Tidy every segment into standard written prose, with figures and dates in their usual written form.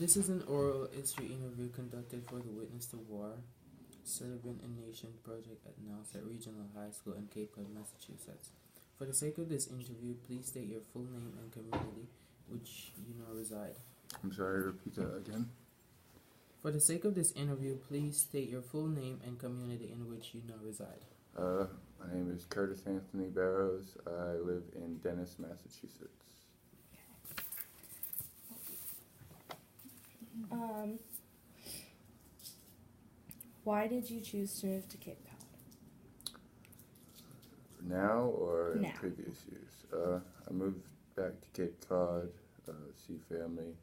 This is an oral history interview conducted for the Witness to War, Celebrant a Nation project at Nauset Regional High School in Cape Cod, Massachusetts. For the sake of this interview, please state your full name and community which you now reside. I'm sorry, repeat that again. For the sake of this interview, please state your full name and community in which you now reside. My name is Curtisanthony Barrows. I live in Dennis, Massachusetts. Why did you choose to move to Cape Cod? Now or in Now. previous years? I moved back to Cape Cod, see family.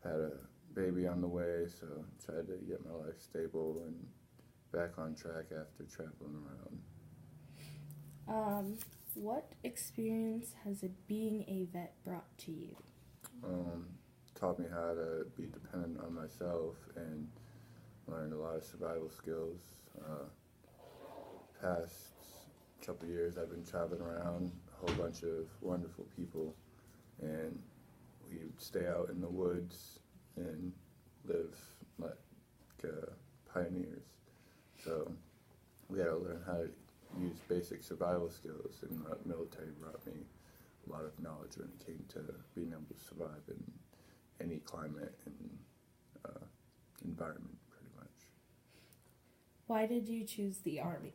Had a baby on the way, so tried to get my life stable and back on track after traveling around. What experience has being a vet brought to you? Taught me how to be dependent on myself and learned a lot of survival skills. Past couple years I've been traveling around, a whole bunch of wonderful people, and we would stay out in the woods and live like pioneers. So we had to learn how to use basic survival skills, and the military brought me a lot of knowledge when it came to being able to survive in any climate and environment, pretty much. Why did you choose the Army?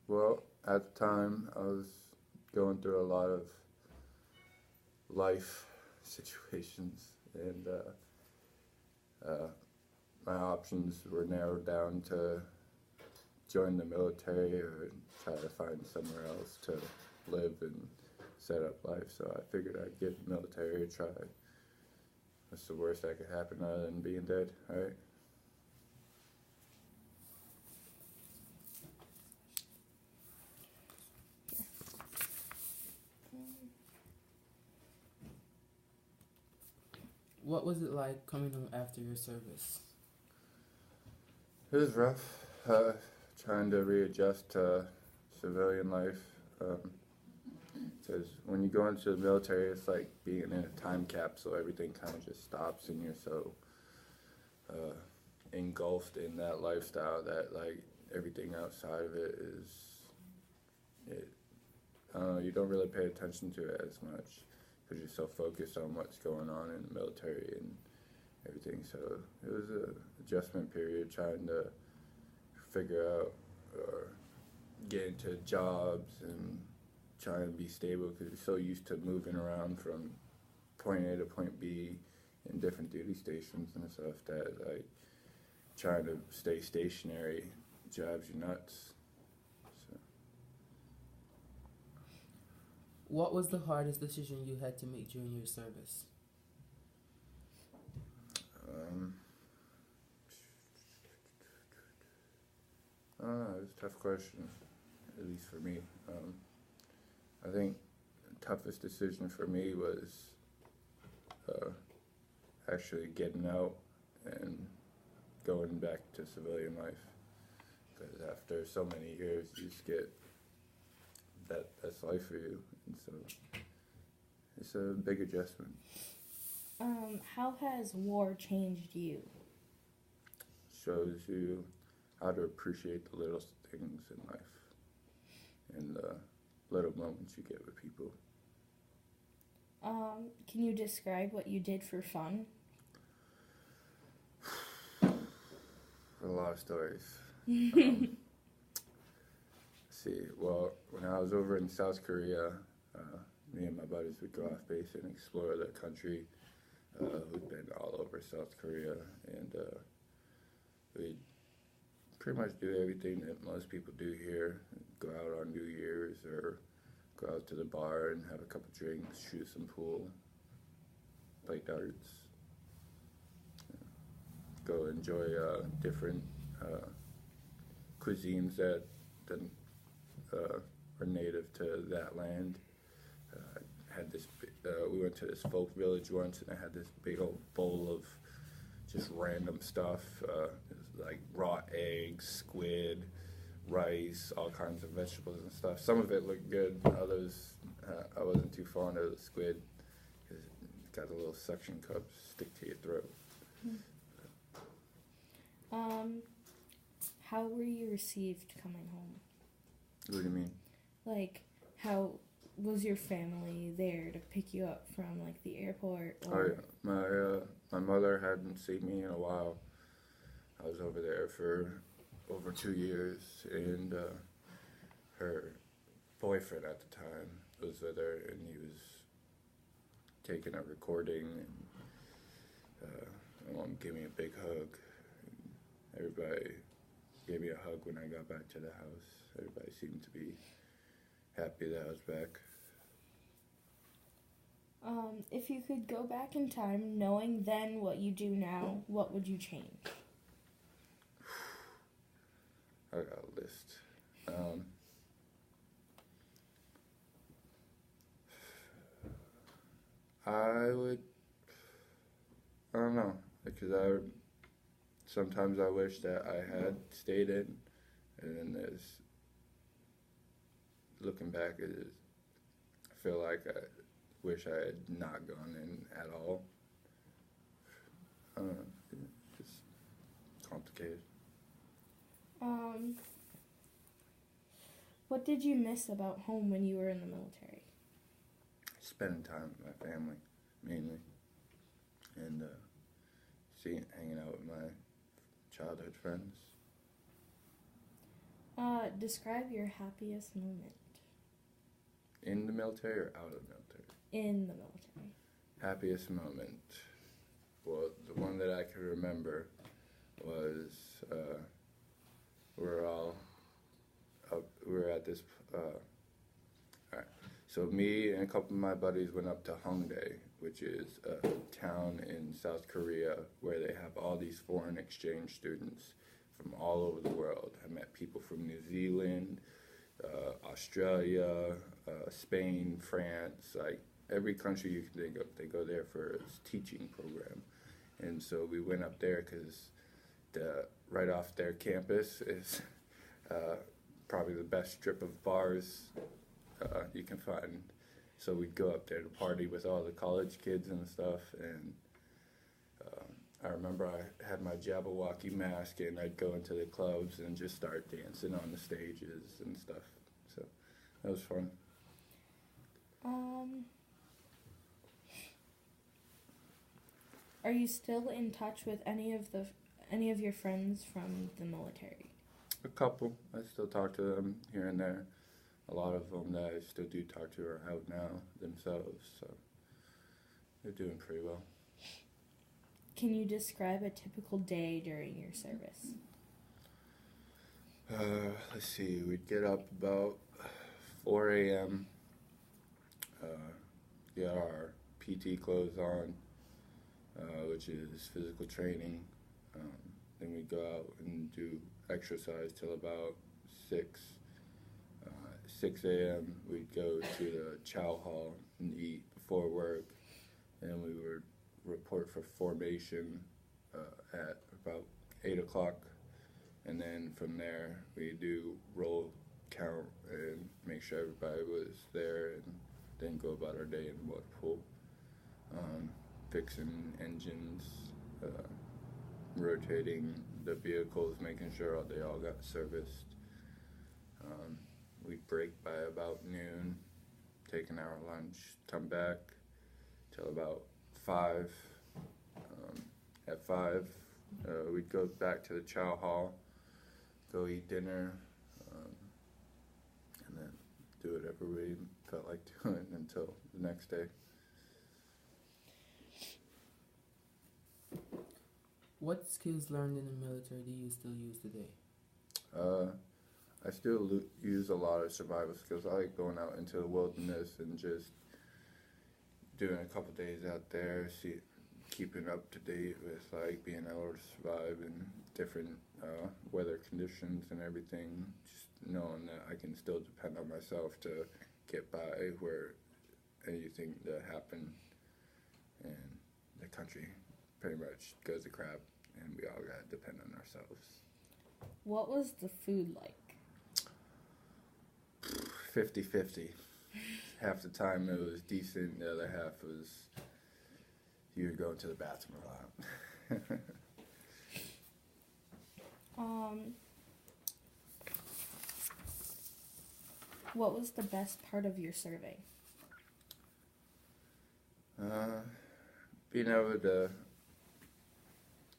Well, at the time, I was going through a lot of life situations, and my options were narrowed down to join the military or try to find somewhere else to live and set up life. So I figured I'd give the military a try. What's the worst that could happen other than being dead, right? What was it like coming home after your service? It was rough, trying to readjust to civilian life. Because when you go into the military, it's like being in a time capsule. Everything kind of just stops, and you're so engulfed in that lifestyle that like everything outside of it is, you don't really pay attention to it as much because you're so focused on what's going on in the military and everything. So it was a adjustment period, trying to figure out or get into jobs and trying to be stable because you're so used to moving around from point A to point B in different duty stations and stuff that like trying to stay stationary drives you nuts. So. What was the hardest decision you had to make during your service? I don't know, it's a tough question, at least for me. I think the toughest decision for me was actually getting out and going back to civilian life. Because after so many years, you just get that's life for you. And so it's a big adjustment. How has war changed you? Shows you how to appreciate the little things in life and the little moments you get with people. Can you describe what you did for fun? A lot of stories. See, well, when I was over in South Korea, me and my buddies would go off base and explore the country. We'd been all over South Korea, and we'd pretty much do everything that most people do here. Go out on New Year's or go out to the bar and have a couple drinks, shoot some pool, play darts, go enjoy different cuisines that are native to that land. Had this. We went to this folk village once, and I had this big old bowl of just random stuff, like raw eggs, squid, rice, all kinds of vegetables and stuff. Some of it looked good, others I wasn't too fond of the squid. got the little suction cups stick to your throat. How were you received coming home? What do you mean? Like, how was your family there to pick you up from, like, the airport? Oh yeah, my mother hadn't seen me in a while. I was over there for over 2 years, and her boyfriend at the time was with her, and he was taking a recording, and my mom gave me a big hug. Everybody gave me a hug when I got back to the house. Everybody seemed to be happy that I was back. If you could go back in time, knowing then what you do now, what would you change? I got a list. I don't know, because sometimes I wish that I had stayed in, and then looking back, I feel like I wish I had not gone in at all. I don't know, it's just complicated. What did you miss about home when you were in the military? Spending time with my family, mainly, and hanging out with my childhood friends. Describe your happiest moment. In the military or out of the military? In the military. Happiest moment. Well, the one that I can remember was we were at this. Alright. So me and a couple of my buddies went up to Hongdae, which is a town in South Korea where they have all these foreign exchange students from all over the world. I met people from New Zealand, Australia, Spain, France, like every country you can think of. They go there for a teaching program. And so we went up there because right off their campus is probably the best strip of bars you can find. So we'd go up there to party with all the college kids and stuff, and I remember I had my Jabberwocky mask, and I'd go into the clubs and just start dancing on the stages and stuff. So that was fun. Are you still in touch with any of your friends from the military? A couple. I still talk to them here and there. A lot of them that I still do talk to are out now themselves, so they're doing pretty well. Can you describe a typical day during your service? Let's see, we'd get up about 4 a.m., get our PT clothes on, which is physical training. Then we'd go out and do exercise till about 6. 6 a.m. we'd go to the chow hall and eat before work, and we would report for formation at about 8 o'clock, and then from there we do roll count and make sure everybody was there, and then go about our day in the water pool, fixing engines, rotating the vehicles, making sure they all got serviced. We'd break by about noon, take an hour lunch, come back till about 5. At 5, we'd go back to the chow hall, go eat dinner, and then do whatever we felt like doing until the next day. What skills learned in the military do you still use today? I still use a lot of survival skills. I like going out into the wilderness and just doing a couple days out there, keeping up to date with like being able to survive in different weather conditions and everything. Just knowing that I can still depend on myself to get by where anything that happened, and the country pretty much goes to crap, and we all gotta depend on ourselves. What was the food like? 50-50. Half the time it was decent, the other half was you're going to the bathroom a lot. What was the best part of your serving? Being able to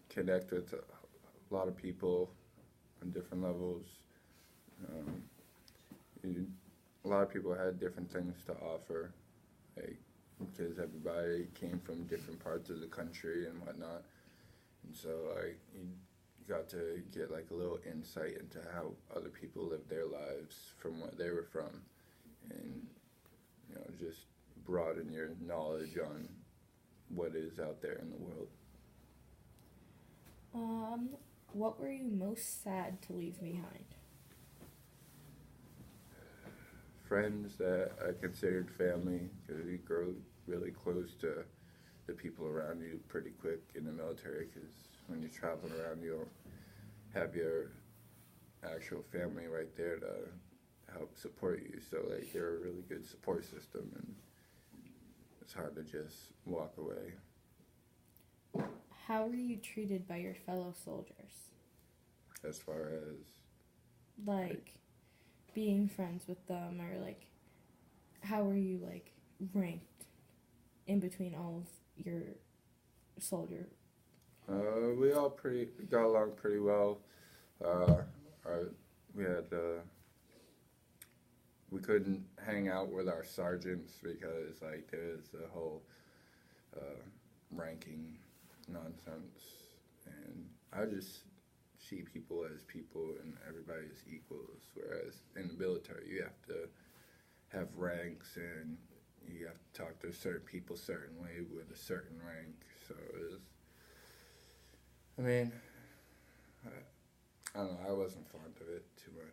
connect with a lot of people on different levels. A lot of people had different things to offer, like, because everybody came from different parts of the country and whatnot. And so, like, you got to get, like, a little insight into how other people live their lives from where they were from. And, you know, just broaden your knowledge on what is out there in the world. What were you most sad to leave behind? Friends that I considered family, because you grow really close to the people around you pretty quick in the military, because when you're traveling around, you don't have your actual family right there to help support you. So, like, they're a really good support system, and it's hard to just walk away. How were you treated by your fellow soldiers? As far as Like, being friends with them, or, like, how were you, like, ranked in between all of your soldier? we all got along pretty well. We couldn't hang out with our sergeants because, like, there's a whole ranking nonsense, and I just see people as people and everybody as equals, whereas in the military you have to have ranks and you have to talk to certain people a certain way with a certain rank. So I mean, I don't know, I wasn't fond of it too much.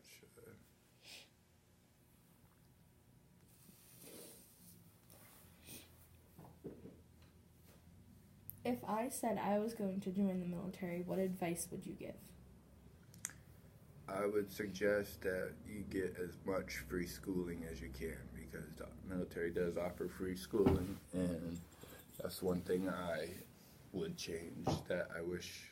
If I said I was going to join the military, what advice would you give? I would suggest that you get as much free schooling as you can, because the military does offer free schooling, and that's one thing I would change that I wish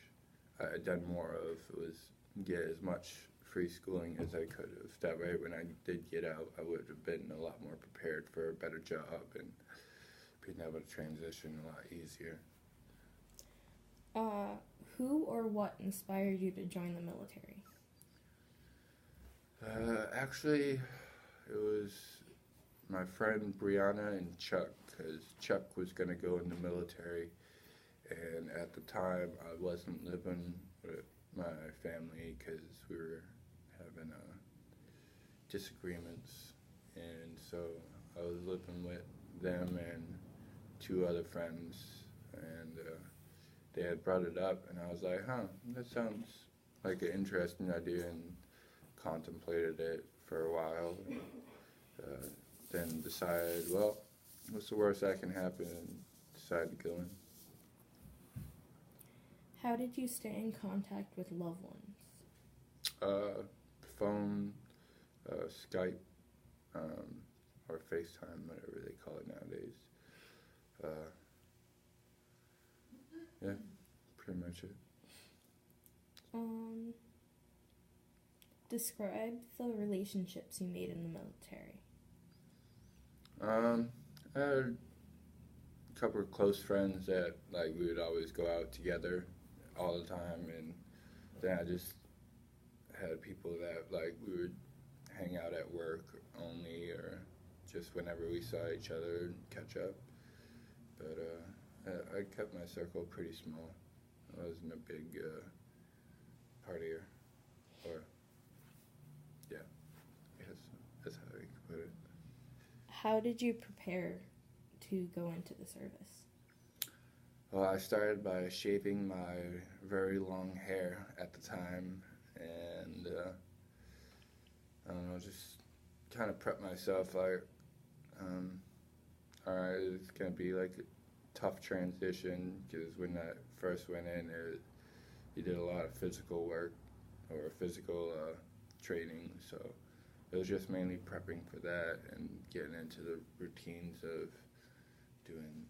I had done more of, was get as much free schooling as I could have. That way when I did get out, I would have been a lot more prepared for a better job and being able to transition a lot easier. Who or what inspired you to join the military? Actually, it was my friend Brianna and Chuck, because Chuck was going to go in the military, and at the time I wasn't living with my family because we were having disagreements, and so I was living with them and two other friends, and they had brought it up, and I was like, that sounds like an interesting idea, and contemplated it for a while, and then decided, well, what's the worst that can happen, and decided to go in. How did you stay in contact with loved ones? Phone, Skype, or FaceTime, whatever they call it nowadays. Yeah, pretty much it. Describe the relationships you made in the military. I had a couple of close friends that, like, we would always go out together all the time, and then I just had people that, like, we would hang out at work only, or just whenever we saw each other and catch up. But I kept my circle pretty small. I wasn't a big partier, or yeah, I guess that's how I could put it. How did you prepare to go into the service? Well, I started by shaving my very long hair at the time, and I don't know, just kind of prep myself, like, alright, it's going to be like a tough transition, because when I first went in, you did a lot of physical work, or physical training, so it was just mainly prepping for that and getting into the routines of doing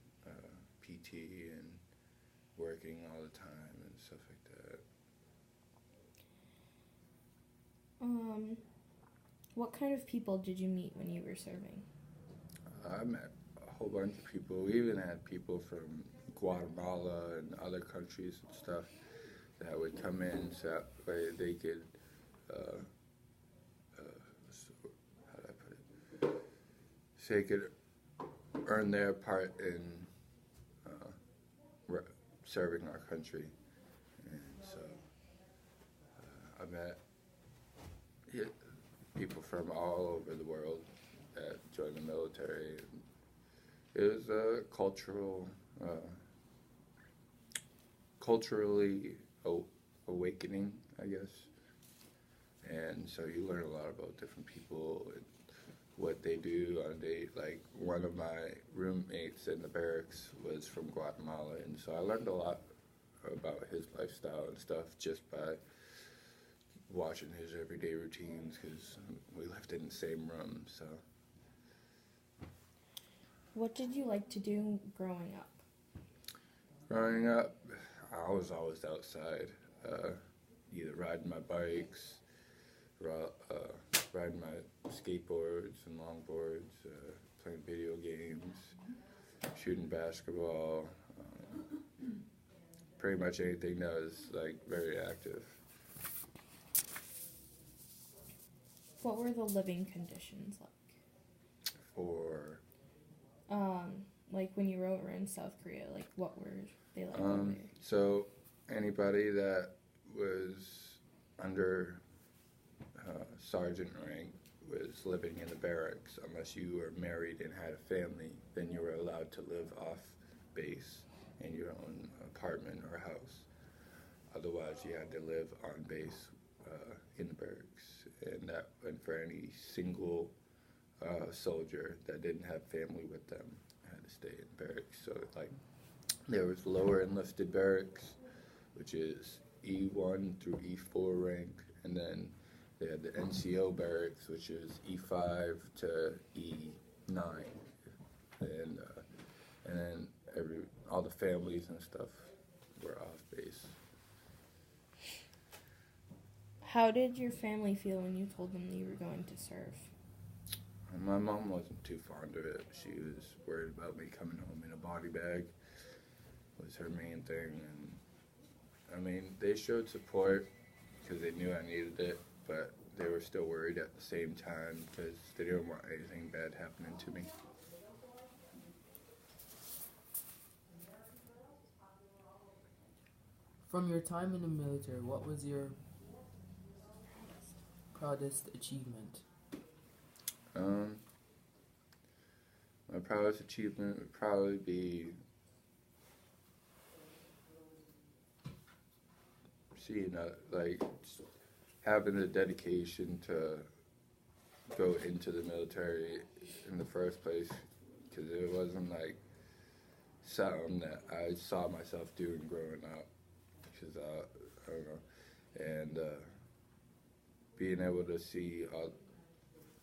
PT and working all the time and stuff like that. What kind of people did you meet when you were serving? I met a whole bunch of people. We even had people from Guatemala and other countries and stuff that would come in so that way they could, how do I put it? So they could earn their part in serving our country. And so I met people from all over the world that joined the military. It was a culturally awakening, I guess. And so you learn a lot about different people and what they do on a day. Like one of my roommates in the barracks was from Guatemala, and so I learned a lot about his lifestyle and stuff just by watching his everyday routines, because we lived in the same room. So What did you like to do growing up? growing up, I was always outside, either riding my bikes, riding my skateboards and longboards, playing video games, shooting basketball, pretty much anything that was like very active. What were the living conditions like? For Like when you were over in South Korea, like what were they like over there? so anybody that was under sergeant rank was living in the barracks. Unless you were married and had a family, then you were allowed to live off base in your own apartment or house. Otherwise, you had to live on base in the barracks, and that went for any single soldier that didn't have family with them. Had to stay in barracks. So like there was lower enlisted barracks, which is E1 through E4 rank, and then they had the NCO barracks, which is E5 to E9, and then all the families and stuff were off base. How did your family feel when you told them that you were going to serve? My mom wasn't too fond of it. She was worried about me coming home in a body bag, was her main thing. And I mean, they showed support because they knew I needed it, but they were still worried at the same time because they didn't want anything bad happening to me. From your time in the military, what was your proudest achievement? My proudest achievement would probably be like having the dedication to go into the military in the first place, because it wasn't like something that I saw myself doing growing up, because I don't know, and being able to see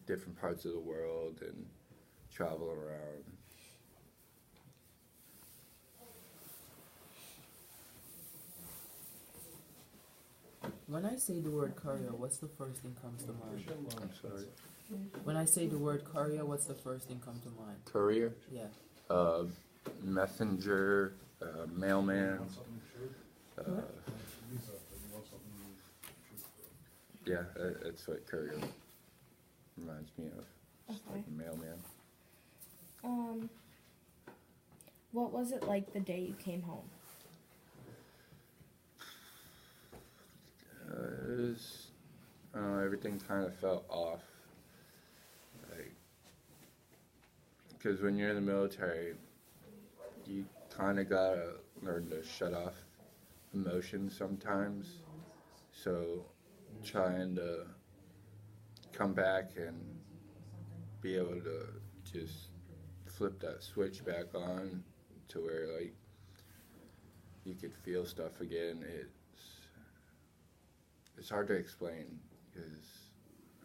different parts of the world and travel around. When I say the word courier, what's the first thing comes to mind? I'm sorry. When I say the word courier, what's the first thing come to mind? Courier? Yeah. Messenger, mailman. Yeah, that's what courier reminds me of. Just like a mailman. What was it like the day you came home? It was, everything kind of felt off. Like, because when you're in the military, you kind of gotta learn to shut off emotions sometimes. So, trying to come back and be able to just flip that switch back on to where like you could feel stuff again. It's hard to explain, because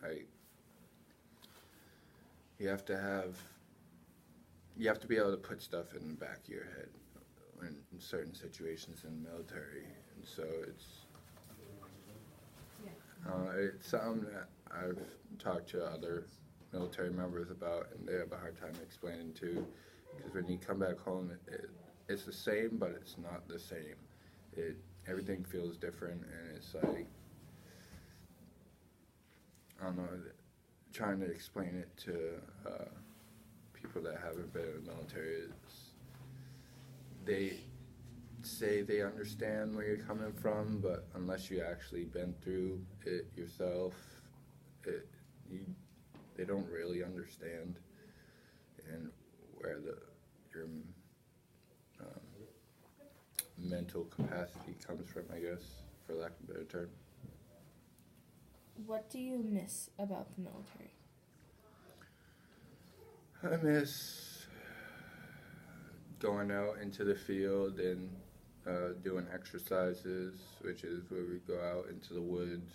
like you have to be able to put stuff in the back of your head in certain situations in the military, and so it's something that I've talked to other military members about, and they have a hard time explaining too, because when you come back home, it's the same, but it's not the same. Everything feels different, and it's like, I don't know, trying to explain it to people that haven't been in the military, they say they understand where you're coming from, but unless you actually been through it yourself, they don't really understand, and where your mental capacity comes from, I guess, for lack of a better term. What do you miss about the military? I miss going out into the field and doing exercises, which is where we go out into the woods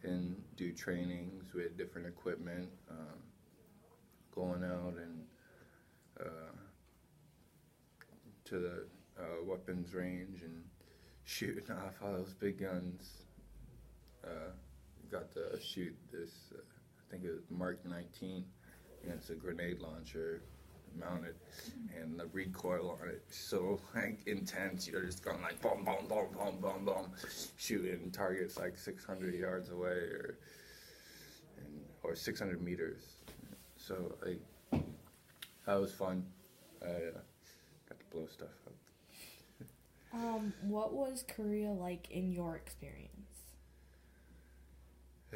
and do trainings with different equipment, going out and to the weapons range and shooting off all those big guns. Got to shoot this, I think it was Mark 19, against a grenade launcher mounted, and the recoil on it so like intense. You're just going like boom, boom, boom, boom, boom, boom, shooting targets like 600 yards away or 600 meters. So like that was fun. I got to blow stuff up. What was Korea like in your experience?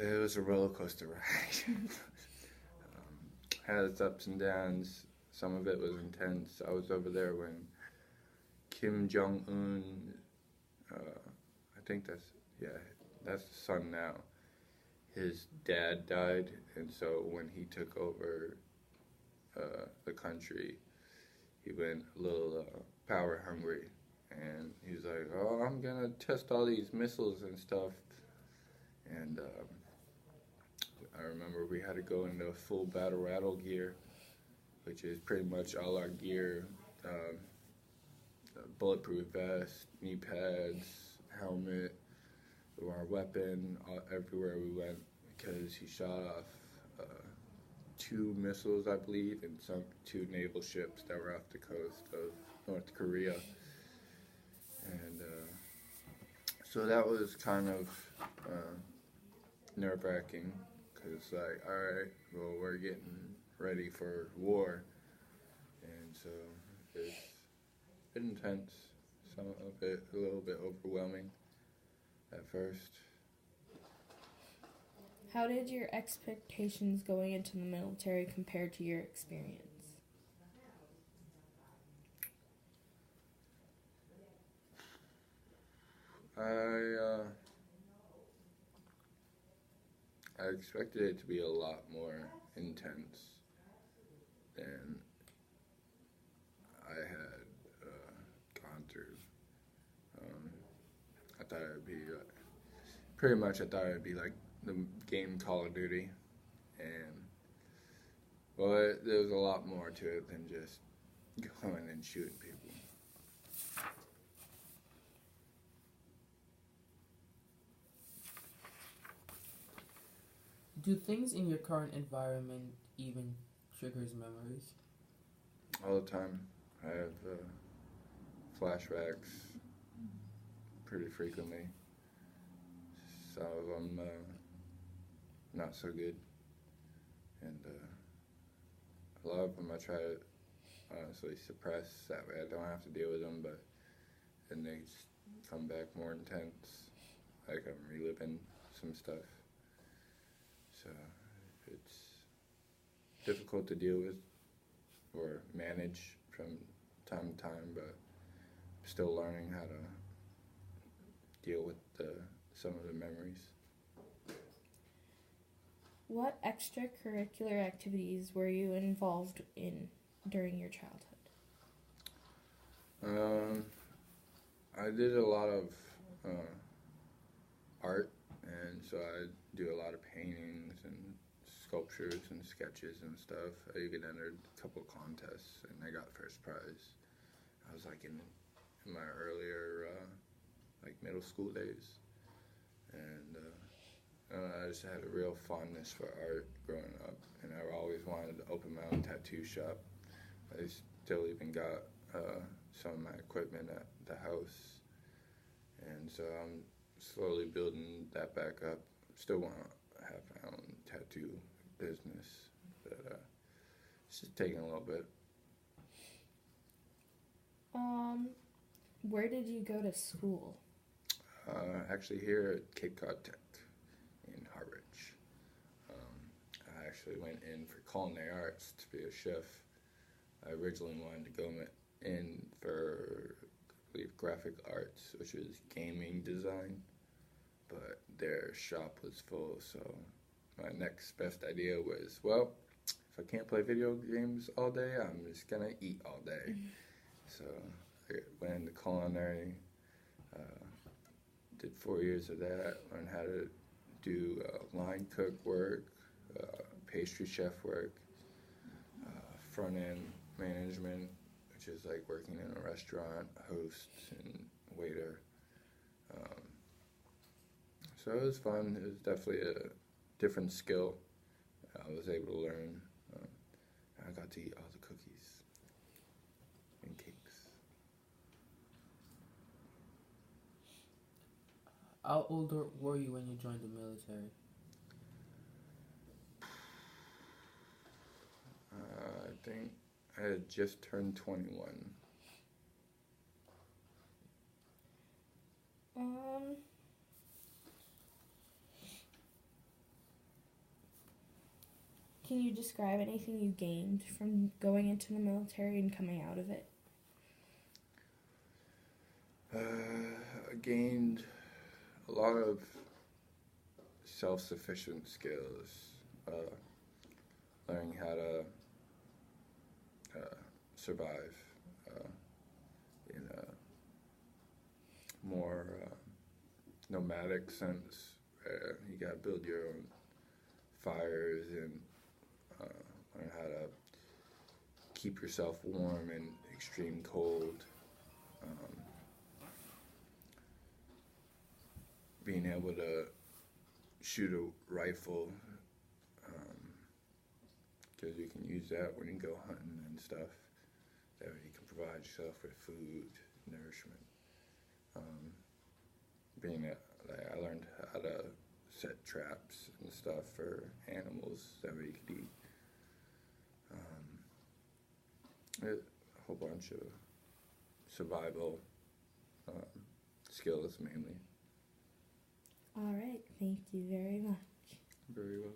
It was a roller coaster ride. Had its ups and downs. Some of it was intense. I was over there when Kim Jong-un, I think that's the son now. His dad died, and so when he took over the country, he went a little power hungry, and he's like, "Oh, I'm gonna test all these missiles and stuff," and I remember we had to go into full battle rattle gear, which is pretty much all our gear, bulletproof vest, knee pads, helmet, our weapon, everywhere we went, because he shot off 2 missiles, I believe, and sunk 2 naval ships that were off the coast of North Korea. And so that was kind of nerve-wracking. It's like, all right, well, we're getting ready for war, and so it's been intense. Some of it a little bit overwhelming at first. How did your expectations going into the military compare to your experience? I expected it to be a lot more intense than I had gone through. I thought it would be pretty much. I thought it would be like the game Call of Duty, and well, there was a lot more to it than just going and shooting people. Do things in your current environment even triggers memories? All the time. I have flashbacks pretty frequently. Some of them not so good. And a lot of them I try to honestly suppress. That way I don't have to deal with them, but then they come back more intense. Like I'm reliving some stuff. So it's difficult to deal with or manage from time to time, but I'm still learning how to deal with some of the memories. What extracurricular activities were you involved in during your childhood? I did a lot of art, and so I do a lot of paintings and sculptures and sketches and stuff. I even entered a couple contests, and I got first prize. I was like in in my earlier like middle school days, and I just had a real fondness for art growing up, and I always wanted to open my own tattoo shop. I still even got some of my equipment at the house, and so I'm slowly building that back up. Still want to have my own tattoo business, but it's just taking a little bit. Where did you go to school? Actually here at Cape Cod Tech in Harwich. I actually went in for culinary arts to be a chef. I originally wanted to go in for, I believe, graphic arts, which is gaming design, but their shop was full, so my next best idea was, well, if I can't play video games all day, I'm just gonna eat all day. So I went into culinary, did 4 years of that, learned how to do line cook work, pastry chef work, front end management, which is like working in a restaurant, host and waiter. So it was fun. It was definitely a different skill I was able to learn. I got to eat all the cookies and cakes. How old were you when you joined the military? I think I had just turned 21. Can you describe anything you gained from going into the military and coming out of it? I gained a lot of self-sufficient skills, learning how to survive in a more nomadic sense. You gotta build your own fires and learn how to keep yourself warm in extreme cold. Being able to shoot a rifle, because you can use that when you go hunting and stuff. That way you can provide yourself with food, nourishment. I learned how to set traps and stuff for animals that way you could eat. A whole bunch of survival skills mainly. All right, thank you very much. Very well.